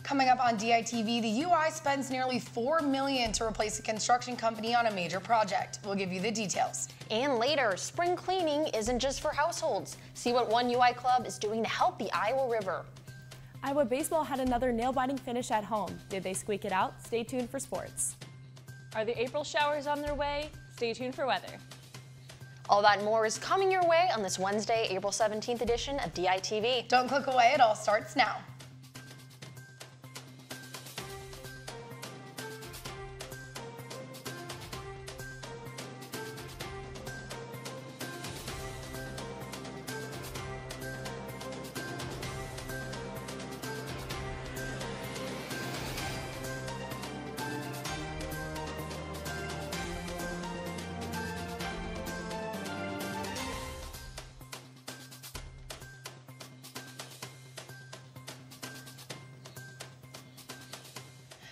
Coming up on DITV, the UI spends nearly $4 million to replace a construction company on a major project. We'll give you the details. And later, spring cleaning isn't just for households. See what one UI club is doing to help the Iowa River. Iowa baseball had another nail-biting finish at home. Did they squeak it out? Stay tuned for sports. Are the April showers on their way? Stay tuned for weather. All that and more is coming your way on this Wednesday, April 17th edition of DITV. Don't click away, it all starts now.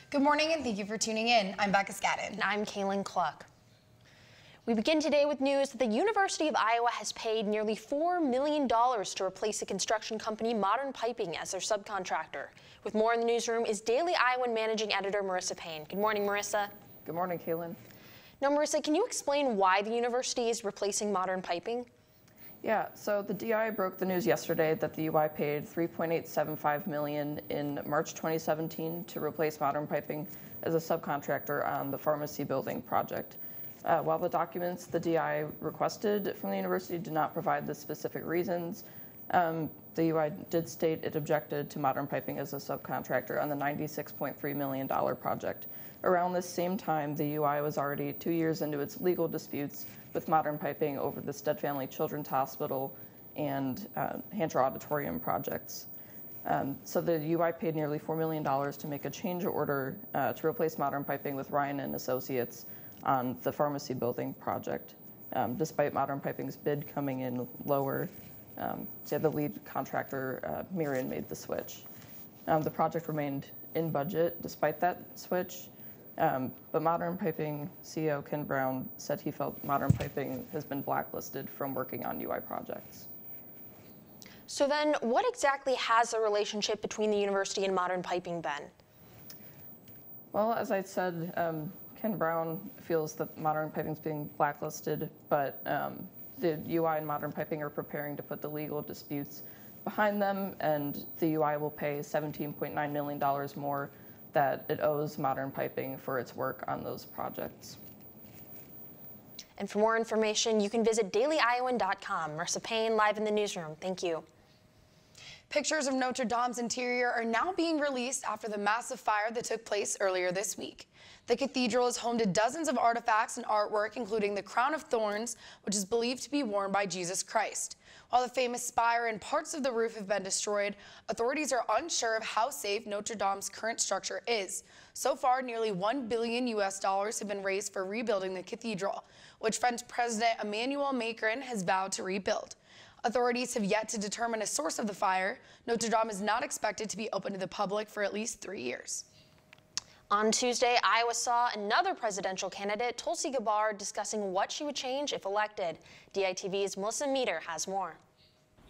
Good morning and thank you for tuning in. I'm Becca Scadden. And I'm Kaylin Cluck. We begin today with news that the University of Iowa has paid nearly $4 million to replace the construction company Modern Piping as their subcontractor. With more in the newsroom is Daily Iowan Managing Editor Marissa Payne. Good morning, Marissa. Good morning, Kaylin. Now, Marissa, can you explain why the university is replacing Modern Piping? Yeah, so the DI broke the news yesterday that the UI paid $3.875 million in March 2017 to replace Modern Piping as a subcontractor on the pharmacy building project. While the documents the DI requested from the university did not provide the specific reasons, the UI did state it objected to Modern Piping as a subcontractor on the $96.3 million project. Around this same time, the UI was already 2 years into its legal disputes with Modern Piping over the Stead Family Children's Hospital and Hancher Auditorium projects. So the UI paid nearly $4 million to make a change order to replace Modern Piping with Ryan and Associates on the pharmacy building project. Despite Modern Piping's bid coming in lower, so the lead contractor, Miriam, made the switch. The project remained in budget despite that switch. But Modern Piping CEO Ken Brown said he felt Modern Piping has been blacklisted from working on UI projects. So then, what exactly has the relationship between the university and Modern Piping been? Well, as I said, Ken Brown feels that Modern Piping is being blacklisted, but the UI and Modern Piping are preparing to put the legal disputes behind them, and the UI will pay $17.9 million more that it owes Modern Piping for its work on those projects. And for more information, you can visit dailyiowan.com. Marissa Payne, live in the newsroom. Thank you. Pictures of Notre Dame's interior are now being released after the massive fire that took place earlier this week. The cathedral is home to dozens of artifacts and artwork, including the crown of thorns, which is believed to be worn by Jesus Christ. While the famous spire and parts of the roof have been destroyed, authorities are unsure of how safe Notre Dame's current structure is. So far, nearly $1 billion have been raised for rebuilding the cathedral, which French President Emmanuel Macron has vowed to rebuild. Authorities have yet to determine a source of the fire. Notre Dame is not expected to be open to the public for at least 3 years. On Tuesday, Iowa saw another presidential candidate, Tulsi Gabbard, discussing what she would change if elected. DITV's Melissa Meter has more.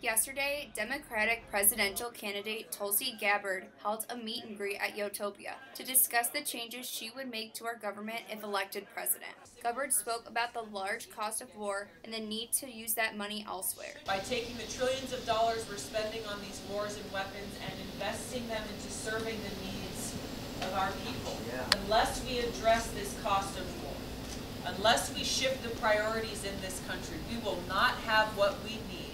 Yesterday, Democratic presidential candidate Tulsi Gabbard held a meet and greet at Utopia to discuss the changes she would make to our government if elected president. Gabbard spoke about the large cost of war and the need to use that money elsewhere. By taking the trillions of dollars we're spending on these wars and weapons and investing them into serving the needs of our people, unless we address this cost of war, unless we shift the priorities in this country, we will not have what we need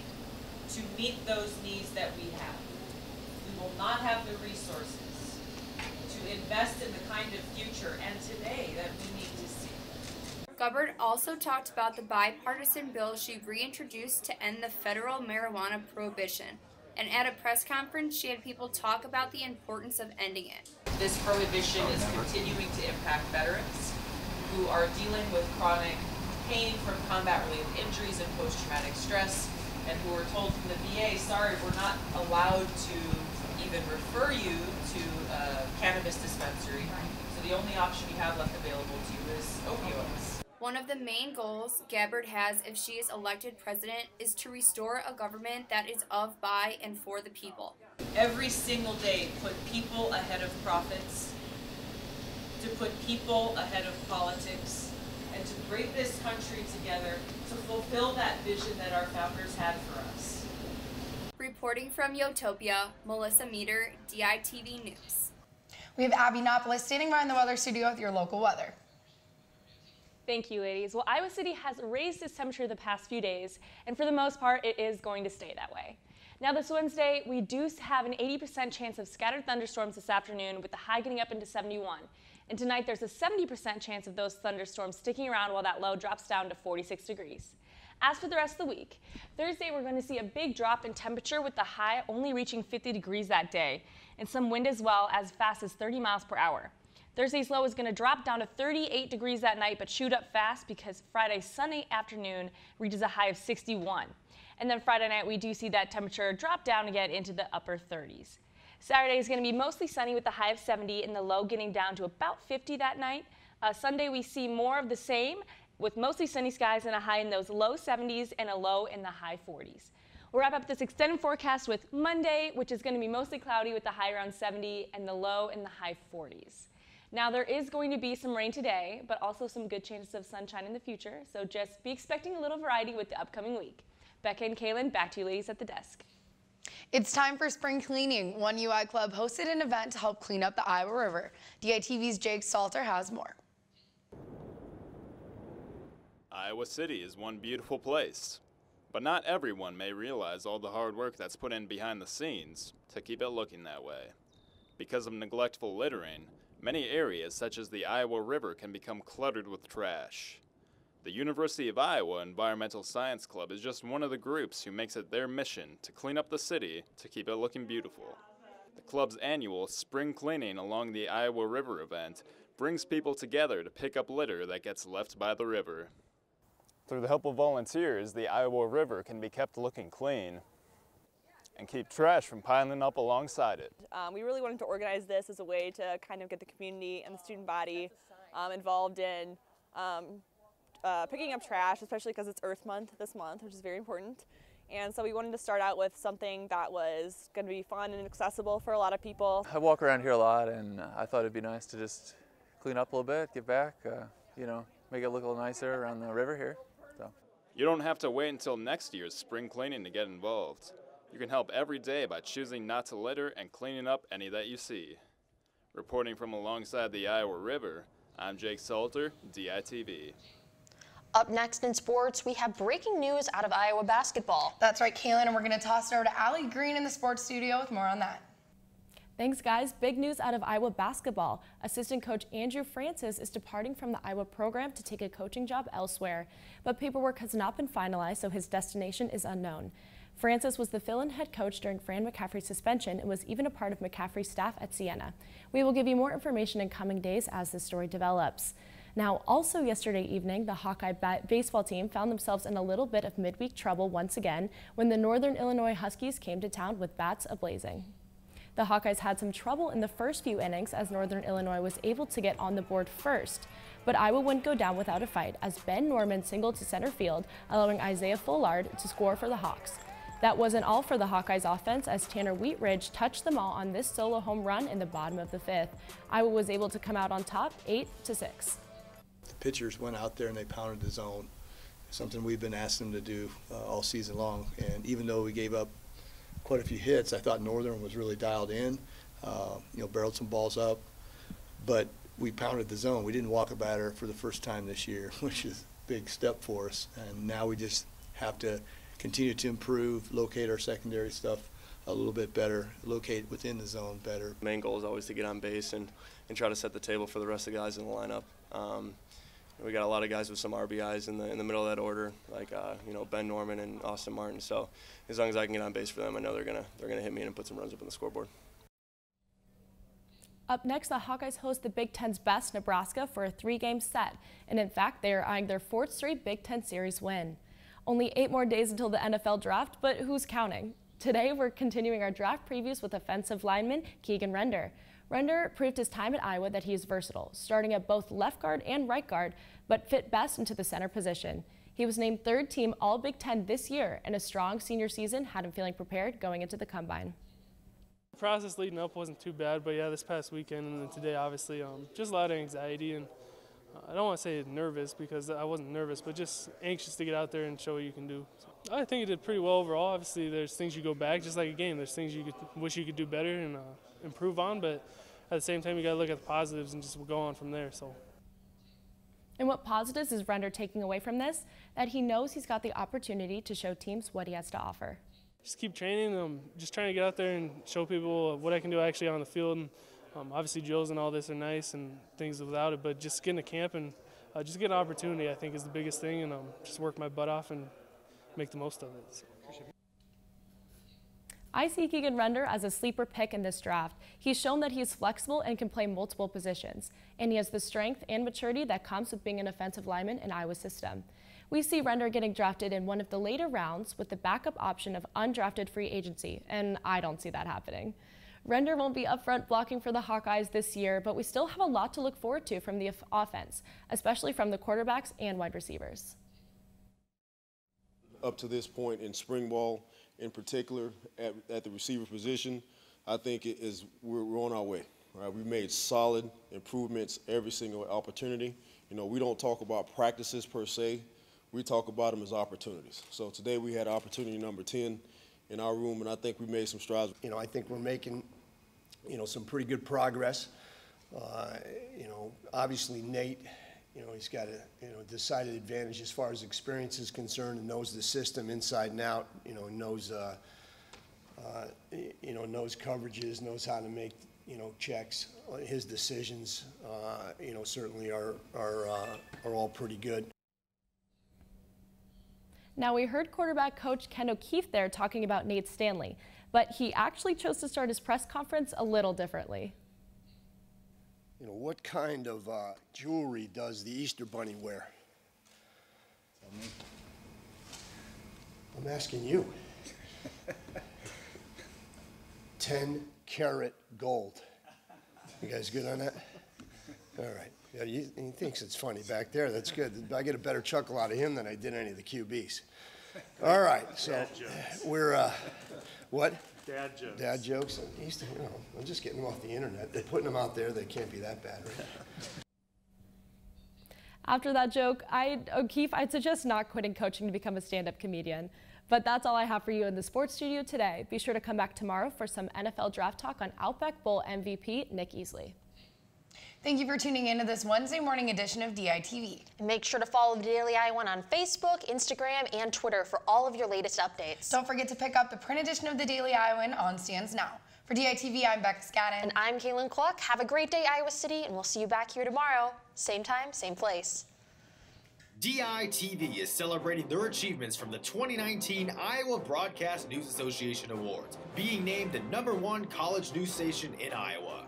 to meet those needs that we have. We will not have the resources to invest in the kind of future and today that we need to see. Gabbard also talked about the bipartisan bill she reintroduced to end the federal marijuana prohibition. And at a press conference, she had people talk about the importance of ending it. This prohibition is continuing to impact veterans who are dealing with chronic pain from combat-related injuries and post-traumatic stress, and who were told from the VA, sorry, we're not allowed to even refer you to a cannabis dispensary. So the only option you have left available to you is opioids. One of the main goals Gabbard has if she is elected president is to restore a government that is of, by, and for the people. Every single day, put people ahead of profits, to put people ahead of politics, and to bring this country together to fulfill that vision that our founders had for us. Reporting from Utopia, Melissa Meter, DITV News. We have Abby Nopolis standing by in the weather studio with your local weather. Thank you, ladies. Well, Iowa City has raised its temperature the past few days, and for the most part, it is going to stay that way. Now, this Wednesday, we do have an 80% chance of scattered thunderstorms this afternoon, with the high getting up into 71. And tonight, there's a 70% chance of those thunderstorms sticking around while that low drops down to 46 degrees. As for the rest of the week, Thursday, we're going to see a big drop in temperature with the high only reaching 50 degrees that day, and some wind as well, as fast as 30 miles per hour. Thursday's low is going to drop down to 38 degrees that night, but shoot up fast because Friday's sunny afternoon reaches a high of 61. And then Friday night, we do see that temperature drop down again into the upper 30s. Saturday is going to be mostly sunny with a high of 70 and the low getting down to about 50 that night. Sunday, we see more of the same with mostly sunny skies and a high in those low 70s and a low in the high 40s. We'll wrap up this extended forecast with Monday, which is going to be mostly cloudy with the high around 70 and the low in the high 40s. Now, there is going to be some rain today, but also some good chances of sunshine in the future, so just be expecting a little variety with the upcoming week. Becca and Kaylin, back to you ladies at the desk. It's time for spring cleaning. One UI Club hosted an event to help clean up the Iowa River. DITV's Jake Salter has more. Iowa City is one beautiful place, but not everyone may realize all the hard work that's put in behind the scenes to keep it looking that way. Because of neglectful littering, many areas such as the Iowa River can become cluttered with trash. The University of Iowa Environmental Science Club is just one of the groups who makes it their mission to clean up the city to keep it looking beautiful. The club's annual Spring Cleaning Along the Iowa River event brings people together to pick up litter that gets left by the river. Through the help of volunteers, the Iowa River can be kept looking clean and keep trash from piling up alongside it. We really wanted to organize this as a way to kind of get the community and the student body involved in picking up trash, especially because it's Earth Month this month, which is very important. And so we wanted to start out with something that was going to be fun and accessible for a lot of people. I walk around here a lot, and I thought it'd be nice to just clean up a little bit, give back, you know, make it look a little nicer around the river here. So. You don't have to wait until next year's spring cleaning to get involved. You can help every day by choosing not to litter and cleaning up any that you see. Reporting from alongside the Iowa River, I'm Jake Salter, DITV. Up next in sports, we have breaking news out of Iowa basketball. That's right, Kaylin, and we're going to toss it over to Allie Green in the sports studio with more on that. Thanks, guys. Big news out of Iowa basketball. Assistant coach Andrew Francis is departing from the Iowa program to take a coaching job elsewhere, but paperwork has not been finalized, so his destination is unknown. Francis was the fill-in head coach during Fran McCaffrey's suspension and was even a part of McCaffrey's staff at Siena. We will give you more information in coming days as this story develops. Now, also yesterday evening, the Hawkeye baseball team found themselves in a little bit of midweek trouble once again when the Northern Illinois Huskies came to town with bats a-blazing. The Hawkeyes had some trouble in the first few innings as Northern Illinois was able to get on the board first. But Iowa wouldn't go down without a fight as Ben Norman singled to center field, allowing Isaiah Fullard to score for the Hawks. That wasn't all for the Hawkeyes offense as Tanner Wheatridge touched them all on this solo home run in the bottom of the fifth. Iowa was able to come out on top 8-6. The pitchers went out there and they pounded the zone, something we've been asking them to do all season long. And even though we gave up quite a few hits, I thought Northern was really dialed in, barreled some balls up, but we pounded the zone. We didn't walk a batter for the first time this year, which is a big step for us. And now we just have to continue to improve, locate our secondary stuff a little bit better, locate within the zone better. The main goal is always to get on base and try to set the table for the rest of the guys in the lineup. We got a lot of guys with some RBIs in the middle of that order, like Ben Norman and Austin Martin. So as long as I can get on base for them, I know they're gonna hit me and put some runs up on the scoreboard. Up next, the Hawkeyes host the Big Ten's best, Nebraska, for a 3-game set. And in fact, they are eyeing their 4th straight Big Ten Series win. Only 8 more days until the NFL draft, but who's counting? Today, we're continuing our draft previews with offensive lineman Keegan Render. Render proved his time at Iowa that he is versatile, starting at both left guard and right guard, but fit best into the center position. He was named third team All Big Ten this year, and a strong senior season had him feeling prepared going into the combine. The process leading up wasn't too bad, but yeah, this past weekend and then today, obviously, just a lot of anxiety, and I don't want to say nervous because I wasn't nervous, but just anxious to get out there and show what you can do. So I think you did pretty well overall. Obviously, there's things you go back, just like a game. There's things you wish you could do better and improve on, but at the same time, you got to look at the positives and just go on from there. So. And what positives is Render taking away from this? That he knows he's got the opportunity to show teams what he has to offer. Just keep training, just trying to get out there and show people what I can do actually on the field. And, obviously drills and all this are nice and things without it, but just getting to camp and just get an opportunity I think is the biggest thing, and just work my butt off and make the most of it. So. I see Keegan Render as a sleeper pick in this draft. He's shown that he is flexible and can play multiple positions, and he has the strength and maturity that comes with being an offensive lineman in Iowa's system. We see Render getting drafted in one of the later rounds with the backup option of undrafted free agency, and I don't see that happening. Render won't be up front blocking for the Hawkeyes this year, but we still have a lot to look forward to from the offense, especially from the quarterbacks and wide receivers. Up to this point in spring ball, in particular at the receiver position, I think we're on our way. Right? We've made solid improvements every single opportunity. You know, we don't talk about practices per se. We talk about them as opportunities. So today we had opportunity number 10 in our room, and I think we made some strides. You know, I think we're making, some pretty good progress. Obviously Nate, he's got a, decided advantage as far as experience is concerned and knows the system inside and out, knows coverages, knows how to make, checks. His decisions, certainly are all pretty good. Now, we heard quarterback coach Ken O'Keefe there talking about Nate Stanley, but he actually chose to start his press conference a little differently. What kind of jewelry does the Easter Bunny wear? I'm asking you. 10-karat gold. You guys good on that? All right. Yeah, he thinks it's funny back there. That's good. I get a better chuckle out of him than I did any of the QBs. All right. So we're, what? Dad jokes. Dad jokes. I'm just getting them off the internet. They're putting them out there. They can't be that bad, right? After that joke, O'Keefe, I'd suggest not quitting coaching to become a stand-up comedian. But that's all I have for you in the sports studio today. Be sure to come back tomorrow for some NFL draft talk on Outback Bowl MVP Nick Easley. Thank you for tuning in to this Wednesday morning edition of DITV. And make sure to follow the Daily Iowan on Facebook, Instagram, and Twitter for all of your latest updates. Don't forget to pick up the print edition of the Daily Iowan on stands now. For DITV, I'm Becca Scadden. And I'm Kaylin Cluck. Have a great day, Iowa City, and we'll see you back here tomorrow. Same time, same place. DITV is celebrating their achievements from the 2019 Iowa Broadcast News Association Awards, being named the #1 college news station in Iowa.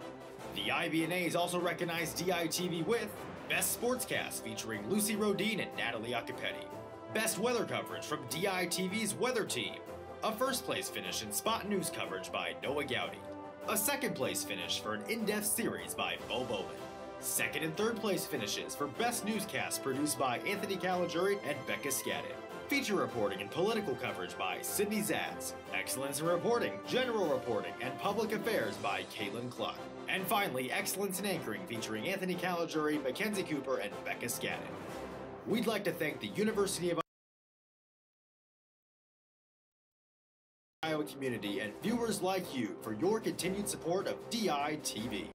The IBNAs also recognized DITV with Best Sportscast featuring Lucy Rodine and Natalie Acapeti, Best Weather Coverage from DITV's Weather Team, a first-place finish in spot news coverage by Noah Gowdy, a second-place finish for an in-depth series by Bo Bowman, second and third-place finishes for Best Newscast produced by Anthony Caligiuri and Becca Scadden, feature reporting and political coverage by Sydney Zatz, excellence in reporting, general reporting, and public affairs by Caitlin Cluck. And finally, excellence in anchoring featuring Anthony Caligiuri, Mackenzie Cooper, and Becca Scadden. We'd like to thank the University of Iowa community and viewers like you for your continued support of DITV.